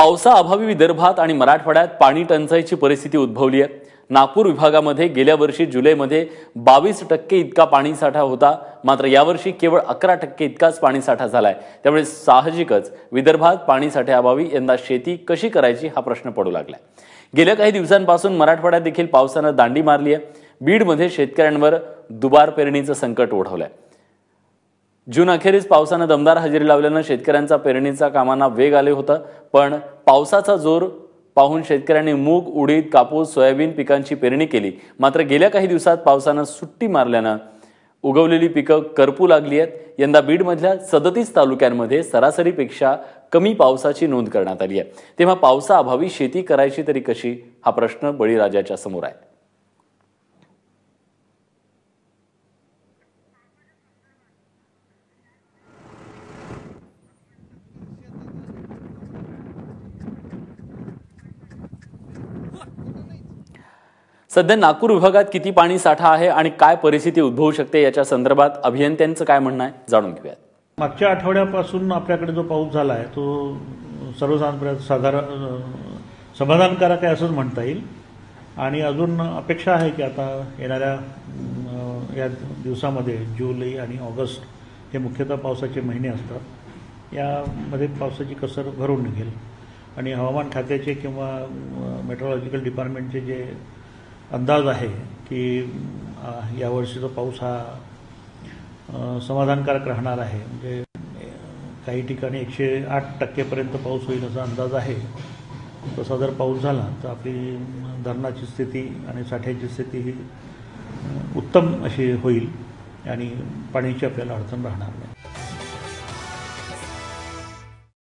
पावसाअभावी विदर्भात आणि मराठवाड्यात पाणी टंचाईची परिस्थिती उद्भवली आहे। नागपूर विभागामध्ये गेल्या वर्षी जुलैमध्ये 22% इतका पाणीसाठा होता, मात्र यावर्षी केवळ 11% इतकाच पाणीसाठा झालाय। त्यामुळे साहजिकच विदर्भात पाणीसाठ्याअभावी यंदा शेती कशी करायची हा प्रश्न पडू लागलाय। गेल्या काही दिवसांपासून मराठवाड्यात देखील पावसाने दांडी मारली आहे। बीडमध्ये शेतकऱ्यांवर दुबार पेरणीचं संकट ओढवलंय। जून अखेरीस पावसाने दमदार हजेरी लावल्याने शेतकऱ्यांचा पेरणीचा कामांना वेग आले होता, पण पावसाचा जोर पाहून शेतकऱ्यांनी मूग, उडीद, कापूस, सोयाबीन पिकांची पेरणी केली। मात्र गेल्या काही दिवसात पावसाने सुट्टी मारल्याने उगवलेली पिकं करपू लागली आहेत। यंदा बीडमधल्या 37 तालुक्यांमध्ये सरासरीपेक्षा कमी पावसाची नोंद करण्यात आली आहे। तेव्हा पावसाअभावी शेती करायची तरी कशी हा प्रश्न बळीराजाच्या समोर आहे। सध्या नागपूर विभागात किती पाणी साठा आहे आणि काय परिस्थिती उद्भवू शकते याच्या संदर्भात अभियंत्यांचं काय म्हणणं आहे जाणून घेऊयात। मागच्या आठवड्यापासून आपल्याकडे जो पाऊस झाला आहे तो सर्वसाधारण समाधानकारक आहे असंच म्हणता येईल। आणि अजून अपेक्षा आहे की आता येणाऱ्या या दिवसामध्ये जुलै आणि ऑगस्ट हे मुख्यतः पावसाचे महिने असतात। यामध्ये पावसाची कसर भरून निघेल आणि हवामान खात्याचे किंवा मेट्रोलॉजिकल डिपार्टमेंटचे जे अंदाज आहे की यावर्षीचा पाऊस हा समाधानकारक राहणार आहे। म्हणजे काही ठिकाणी 108% पर्यंत पाऊस होईल असा अंदाज आहे। तसा जर पाऊस झाला तर आपली धरणाची स्थिती आणि साठ्याची स्थिती ही उत्तम अशी होईल आणि पाण्याची आपल्याला अडचण राहणार नाही।